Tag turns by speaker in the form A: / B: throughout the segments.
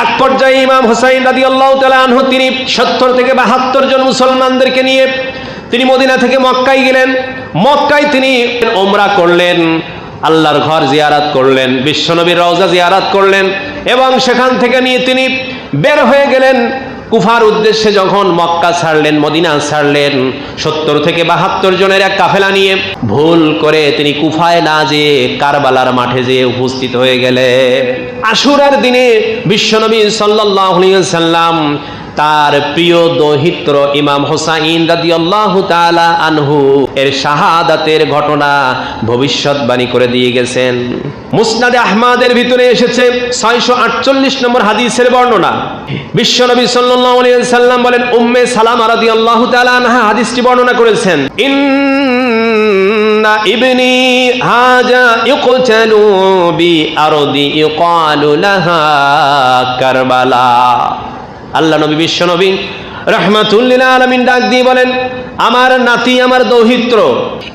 A: এক পর্যায়ে ইমাম হুসাইন রাদিয়াল্লাহু তাআলা আনহু তিনি 70 থেকে 72 জন মুসলমানদেরকে নিয়ে তিনি মদিনা থেকে মক্কায় গেলেন। মক্কায় তিনি উমরা করলেন, আল্লাহর ঘর জিয়ারত করলেন, বিশ্বনবীর রওজা জিয়ারত করলেন এবং সেখান থেকে নিয়ে তিনি বের হয়ে গেলেন কুফার উদ্দেশ্যে। যখন মক্কা ছাড়লেন, মদিনা ছাড়লেন, 70 থেকে 72 জনের এক কাফেলা নিয়ে ভুল করে তিনি কুফায় না যেয়ে কারবালার মাঠে যেয়ে উপস্থিত হয়ে গেলেন। আশুরার দিনে বিশ্বনবী সাল্লাল্লাহু আলাইহি ওয়াসাল্লাম তার প্রিয় দৌহিত্র ইমাম হুসাইন রাদিয়াল্লাহু তাআলা আনহু এর শাহাদাতের ঘটনা ভবিষ্যৎবাণী করে দিয়ে গেছেন। মুসনাদে আহমদের ভিতরে এসেছে 648 নম্বর হাদিসের বর্ণনা। বিশ্বনবী সাল্লাল্লাহু আলাইহি ওয়াসাল্লাম বলেন, উম্মে সালামা রাদিয়াল্লাহু তাআলা আনহা হাদিসটি বর্ণনা করেছেন, ইন্না ইবনি হাজা ইউকতালু বি আরদি ইউকালু লাহা কারবালা। আল্লাহ নবী বিশ্বনবী রাহমাতুল লিল আলামিন ডাক দিয়ে বলেন, আমার নাতি, আমার দৌহিত্র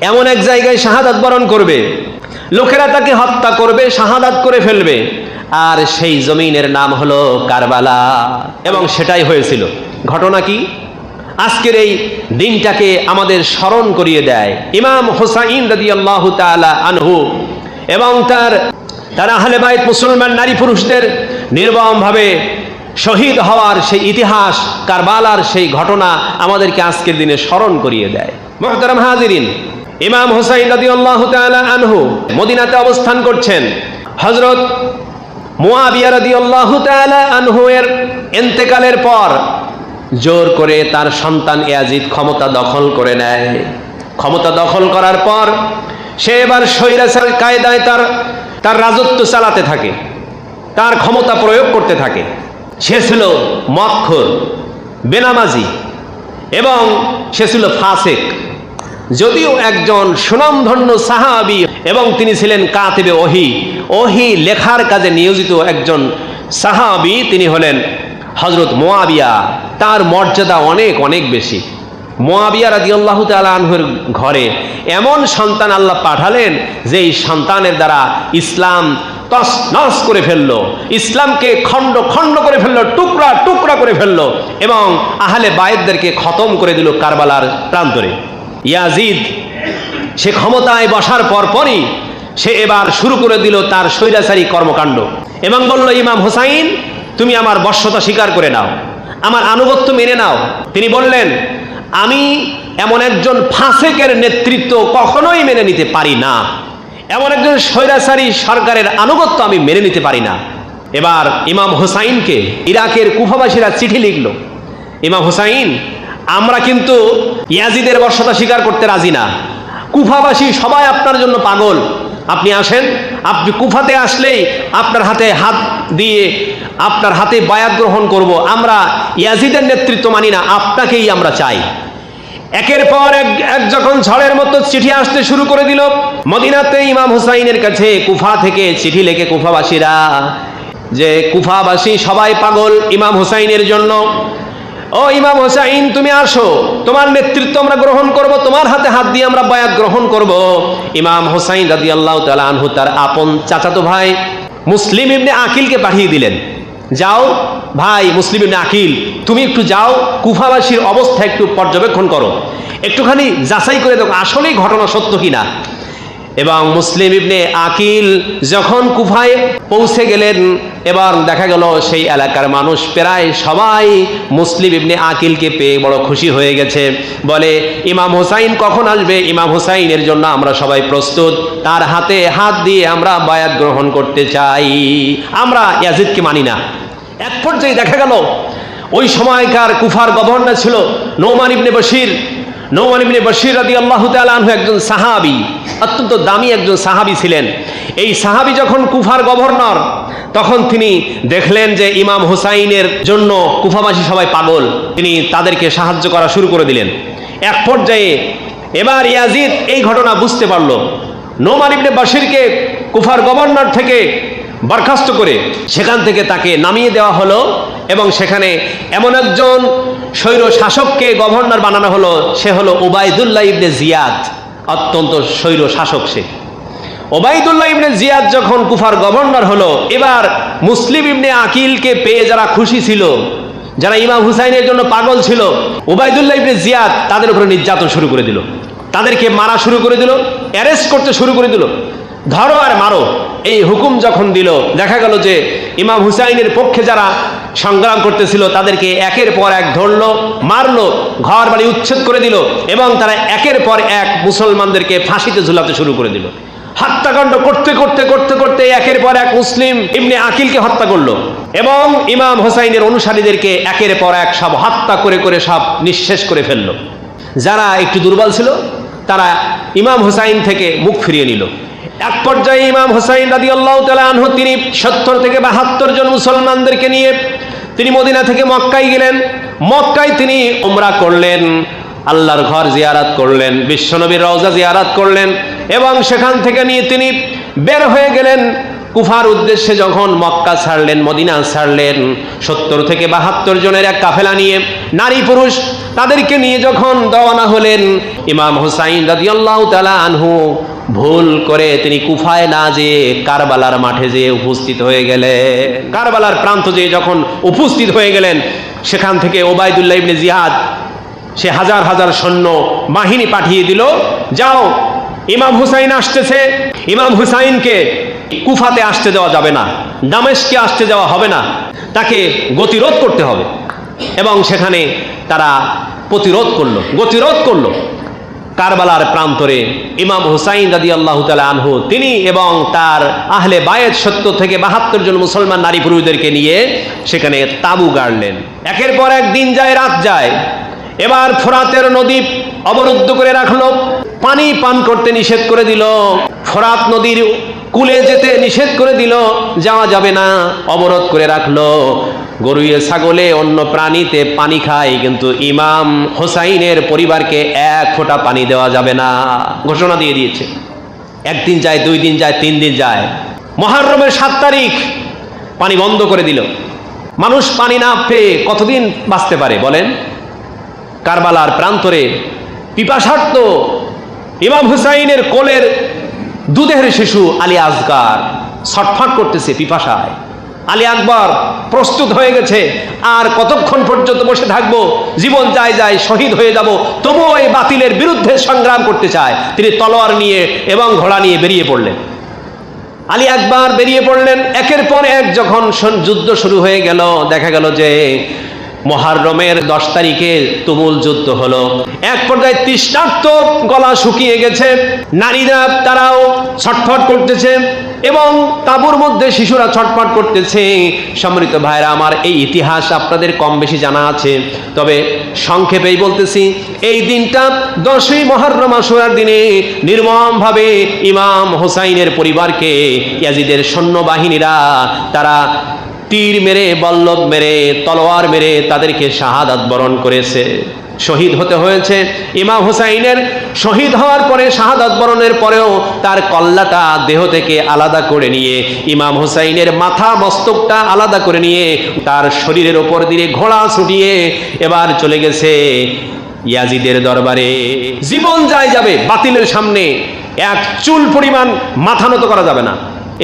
A: এমন এক জায়গায় শাহাদাত বরণ করবে, লোকেরা তাকে হত্যা করবে, শাহাদাত করে ফেলবে, আর সেই জমিনের নাম হলো কারবালা। এবং সেটাই হয়েছিল। ঘটনা কি? আজকের এই দিনটাকে আমাদের স্মরণ করিয়ে দেয়। ইমাম হুসাইন রাদিয়াল্লাহু তাআলা আনহু এবং তার আহলে বাইত মুসলমান নারী পুরুষদের নির্মমভাবে শহীদ হওয়ার সেই ইতিহাস, কারবালার সেই ঘটনা আমাদেরকে আজকের দিনে স্মরণ করিয়ে দেয়। মুহতারাম হাজিরিন, ইমাম হুসাইন রাদিয়াল্লাহু তাআলা আনহু মদিনাতে অবস্থান করছেন। হযরত মুআবিয়া রাদিয়াল্লাহু তাআলা আনহু এর ইন্তেকালের পর জোর করে তার সন্তান ইয়াজিদ ক্ষমতা দখল করে নেয়। ক্ষমতা দখল করার পর সে এবার স্বৈরাচার কায়দায় তার রাজত্ব চালাতে থাকে, তার ক্ষমতা প্রয়োগ করতে থাকে। সে ছিল মক্খর, বেনামাজি এবং সে ছিল ফাসিক। যদিও একজন সুনামধন্য সাহাবী এবং তিনি ছিলেন কাতিবে ওহী লেখার কাজে নিয়োজিত একজন সাহাবী, তিনি হলেন হযরত মুআবিয়া। তার মর্যাদা অনেক অনেক বেশি। মুআবিয়া রাদিয়াল্লাহু তাআলা আনহুর ঘরে এমন সন্তান আল্লাহ পাঠালেন যে এই সন্তানের দ্বারা ইসলাম তছনছ করে ফেললো, ইসলামকে খণ্ড খণ্ড করে ফেললো, টুকরা টুকরা করে ফেললো এবং আহলে বাইতদেরকে খতম করে দিল কারবালার প্রান্তরে। ইয়াজিদ সে ক্ষমতায় বসার পরপরই সে এবার শুরু করে দিল তার স্বৈরাচারী কর্মকাণ্ড এবং বলল, ইমাম হুসাইন, তুমি আমার বশ্যতা স্বীকার করে নাও, আমার আনুগত্য মেনে নাও। তিনি বললেন, আমি এমন একজন ফাসিকের নেতৃত্ব কখনোই মেনে নিতে পারি না, এমন একজন স্বৈরাচারী সরকারের আনুগত্য আমি মেনে নিতে পারি না। এবার ইমাম হুসাইনকে ইরাকের কুফাবাসীরা চিঠি লিখল, ইমাম হুসাইন, আমরা কিন্তু ইয়াজিদের বশ্যতা স্বীকার করতে রাজি না, কুফাবাসী সবাই আপনার জন্য পাগল, আপনি আসেন, আপনি কুফাতে আসলেই আপনার হাতে হাত দিয়ে আপনার হাতে বায়াত গ্রহণ করব, আমরা ইয়াজিদের নেতৃত্ব মানি না, আপনাকেই আমরা চাই। একের পর এক যখন ঝড়ের মতো চিঠি আসতে শুরু করে দিল মদিনাতে ইমাম হুসাইনের কাছে, কুফা থেকে চিঠি লেখে কুফাবাসীরা যে কুফাবাসী সবাই পাগল ইমাম হুসাইনের জন্য। ও ইমাম হুসাইন, তুমি আসো, তোমার নেতৃত্ব আমরা গ্রহণ করব, তোমার হাতে হাত দিয়ে আমরা বায়াত গ্রহণ করব। ইমাম হুসাইন রাদিয়াল্লাহু তাআলা আনহু তার আপন চাচাতো ভাই মুসলিম ইবনে আকিলকে পাঠিয়ে দিলেন, যাও ভাই মুসলিম ইবনে আকিল, তুমি একটু যাও, কুফাবাসীর অবস্থা একটু পর্যবেক্ষণ করো, একটুখানি যাচাই করে দেখো আসলেই ঘটনা সত্য কিনা। এবং মুসলিম ইবনে আকিল যখন কুফায় পৌঁছে গেলেন, এবার দেখা গেল সেই এলাকার মানুষ প্রায় সবাই মুসলিম ইবনে আকিলকে পেয়ে বড় খুশি হয়ে গেছে। বলে, ইমাম হুসাইন কখন আসবে? ইমাম হুসাইনের জন্য আমরা সবাই প্রস্তুত, তার হাতে হাত দিয়ে আমরা বায়াত গ্রহণ করতে চাই, আমরা ইয়াজিদকে মানি না। এক পর্যায়ে দেখা গেল ওই সময়কার কুফার গভর্নর ছিল নোমান ইবনে বশির। নোমান ইবনে বশির রাদিয়াল্লাহু তাআলা আনহু একজন সাহাবী, অত্যন্ত দামি একজন সাহাবী ছিলেন। এই সাহাবী যখন কুফার গভর্নর, তখন তিনি দেখলেন যে ইমাম হুসাইনের জন্য কুফাবাসী সবাই পাগল, তিনি তাদেরকে সাহায্য করা শুরু করে দিলেন। এক পর্যায়ে এবার ইয়াজিদ এই ঘটনা বুঝতে পারল। নোমান ইবনে বশিরকে কুফার গভর্নর থেকে বরখাস্ত করে সেখান থেকে তাকে নামিয়ে দেওয়া হলো এবং সেখানে এমন একজন স্বৈর শাসককে গভর্নর বানানো হলো, সে হলো উবাইদুল্লাহ ইবনে জিয়াদ, অত্যন্ত স্বৈর শাসক। সে ওবাইদুল্লাহ ইবনে জিয়াদ যখন কুফার গভর্নর হলো, এবার মুসলিম ইবনে আকিলকে পেয়ে যারা খুশি ছিল, যারা ইমাম হুসাইনের জন্য পাগল ছিল, ওবাইদুল্লাহ ইবনে জিয়াদ তাদের উপরে নির্যাতন শুরু করে দিল, তাদেরকে মারা শুরু করে দিল, অ্যারেস্ট করতে শুরু করে দিল, ধরো আর মারো এই হুকুম যখন দিল, দেখা গেল যে ইমাম হুসাইনের পক্ষে যারা সংগ্রাম করতেছিল তাদেরকে একের পর এক ধরলো, মারলো, ঘর বাড়ি উচ্ছেদ করে দিল, এবং তারা একের পর এক মুসলমানদেরকে ফাঁসিতে ঝুলাতে শুরু করে দিল। হত্যাকাণ্ড করতে করতে করতে করতে একের পর এক মুসলিম ইবনে আকিলকে হত্যা করলো, এবং ইমাম হুসাইনের অনুসারীদেরকে একের পর এক সব হত্যা করে করে সব নিঃশেষ করে ফেললো। যারা একটু দুর্বল ছিল তারা ইমাম হুসাইন থেকে মুখ ফিরিয়ে নিল। এক পর্যায়ে ইমাম হুসাইন রাদিয়াল্লাহু তাআলা আনহু তিনি 70 থেকে 72 জন মুসলমানদেরকে নিয়ে তিনি মদিনা থেকে মক্কায় গেলেন। মক্কায় তিনি উমরা করলেন, আল্লাহর ঘর জিয়ারত করলেন, বিশ্বনবীর রওজা জিয়ারত করলেন, এবং সেখান থেকে নিয়ে তিনি বের হয়ে গেলেন কুফার উদ্দেশ্যে। যখন মক্কা ছাড়লেন, মদিনা ছাড়লেন, 70 থেকে 72 জনের এক কাফেলা নিয়ে, নারী পুরুষ তাদেরকে নিয়ে যখন রওনা হলেন, ইমাম হুসাইন রাদিয়াল্লাহু তাআলা আনহু ভুল করে তিনি কুফায় না যেয়ে কারবালার মাঠে যেয়ে উপস্থিত হয়ে গেলেন। কারবালার প্রান্ত যেয়ে যখন উপস্থিত হয়ে গেলেন, সেখান থেকে ওবাইদুল্লাহ ইবনে জিয়াদ সে হাজার হাজার সৈন্য বাহিনী পাঠিয়ে দিল, যাও ইমাম হুসাইন আসতেছে, ইমাম হুসাইনকে কুফাতে আসতে দেওয়া যাবে না, দামেস্কে আসতে দেওয়া হবে না, তাকে গতিরোধ করতে হবে। এবং সেখানে তারা প্রতিরোধ করলো, গতিরোধ করলো। কারবালার প্রান্তরে ইমাম হুসাইন রাদিয়াল্লাহু তাআলা আনহু তিনি এবং তার আহলে বায়েত 70 থেকে 72 জন মুসলমান নারী পুরুষদেরকে নিয়ে সেখানে তাঁবু গাড়লেন। একের পর এক দিন যায়, রাত যায়। এবার ফোরাতের নদী অবরুদ্ধ করে রাখলো, পানি পান করতে নিষেধ করে দিল, ফোরাত নদীর কুলে যেতে নিষেধ করে দিল, যাওয়া যাবে না, অবরোধ করে রাখলো। গরুয়ে ছাগলে অন্য প্রাণীতে পানি খায়, কিন্তু ইমাম হুসাইনের পরিবারকে এক ফোঁটা পানি দেওয়া যাবে না, ঘোষণা দিয়ে দিয়েছে। একদিন যায়, 2 দিন যায়, 3 দিন যায়, মুহররমের 7 তারিখ পানি বন্ধ করে দিল। মানুষ পানি না পেয়ে কতদিন বাঁচতে পারে বলেন? কারবালার প্রান্তরে পিপাসার্ত ইমাম হুসাইনের কোলের দুধের শিশু আলী আসগার ছটফট করতেছে পিপাসায়। আলী আকবর প্রস্তুত হয়ে গেছে, আর কতক্ষণ পর্যন্ত বসে থাকবো, জীবন যায় যায়, শহীদ হয়ে যাব, তবুও এই বাতিলের বিরুদ্ধে সংগ্রাম করতে চায়। তিনি তলোয়ার নিয়ে এবং ঘোড়া নিয়ে বেরিয়ে পড়লেন। আলী আকবর বেরিয়ে পড়লেন। একের পর এক যখন যুদ্ধ শুরু হয়ে গেল, দেখা গেল যে মুহররমের 10 তারিখে তুমুল যুদ্ধ হলো। এক পর্যায়ে তৃষ্ণার্ত, গলা শুকিয়ে গেছে, নারীরা তারাও ছটফট করতেছে, এবং তাঁবুর মধ্যে শিশুরা ছটফট করতেছে। সম্মানিত ভাইরা আমার, এই ইতিহাস আপনাদের কম বেশি জানা আছে, তবে সংক্ষেপেই বলতেছি। এই দিনটা 10ই মুহররম আশুরার দিনে নির্মমভাবে ইমাম হুসাইনের পরিবারকে ইয়াজিদের সৈন্যবাহিনীরা তারা তীর মেরে, বল্লভ মেরে, তলোয়ার মেরে তাদেরকে শাহাদাত বরণ করেছে, শহীদ হতে হয়েছে। ইমাম হুসাইনের শহীদ হওয়ার পরে, শাহাদাত বরণের পরেও তার কল্লাটা দেহ থেকে আলাদা করে নিয়ে, ইমাম হুসাইনের মাথা মস্তকটা আলাদা করে নিয়ে তার শরীরের ওপর দিয়ে ঘোড়া ছুটিয়ে এবার চলে গেছে ইয়াজিদের দরবারে। জীবন যায় যাবে, বাতিলের সামনে এক চুল পরিমাণ মাথা নত করা যাবে না।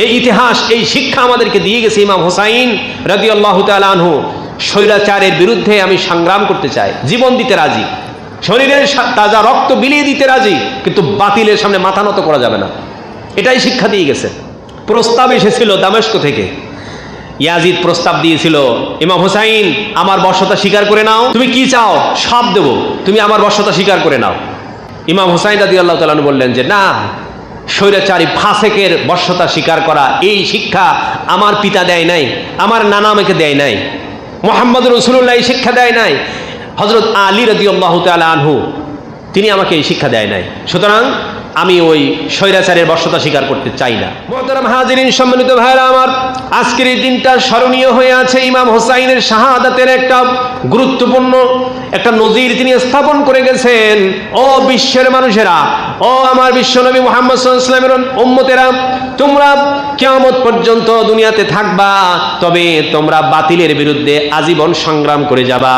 A: এই ইতিহাস, এই শিক্ষা আমাদেরকে দিয়ে গেছে ইমাম হুসাইন রাদিয়াল্লাহু তাআলা আনহু। স্বৈরাচারের বিরুদ্ধে আমি সংগ্রাম করতে চাই, জীবন দিতে রাজি, শরীরের তাজা রক্ত বিলিয়ে দিতে রাজি, কিন্তু বাতিলের সামনে মাথা নত করা যাবে না। এটাই শিক্ষা দিয়ে গেছে। প্রস্তাব এসেছিল দামেস্ক থেকে, ইয়াজিদ প্রস্তাব দিয়েছিল, ইমাম হুসাইন আমার বর্ষতা স্বীকার করে নাও, তুমি কি চাও সব দেব, তুমি আমার বর্ষতা স্বীকার করে নাও। ইমাম হুসাইন রাদিয়াল্লাহু তাআলা আনহু বললেন যে না, স্বৈরাচারী ফাসেকের বর্ষতা স্বীকার করা এই শিক্ষা আমার পিতা দেয় নাই, আমার নানা আমাকে দেয় নাই, মুহাম্মদ রাসূলুল্লাহ এই শিক্ষা দেয় নাই, হযরত আলী রাদিয়াল্লাহু তাআলা আনহু তিনি আমাকে এই শিক্ষা দেয় নাই, সুতরাং আমি ওই স্বৈরাচারের বর্ষতা স্বীকার করতে চাই না। মুহতারাম হাজিরিন, সম্মানিত ভাইরা আমার, আজকের এই দিনটা স্মরণীয় হয়ে আছে। ইমাম হুসাইনের শাহাদাতের একটা গুরুত্বপূর্ণ একটা নজির তিনি স্থাপন করে গেছেন। ও বিশ্বের মানুষেরা, ও আমার বিশ্বনবী মুহাম্মদ সাল্লাল্লাহু আলাইহি ওয়াসাল্লামের উম্মতেরা, তোমরা কিয়ামত পর্যন্ত দুনিয়াতে থাকবা, তবে তোমরা বাতিলের বিরুদ্ধে আজীবন সংগ্রাম করে যাবা।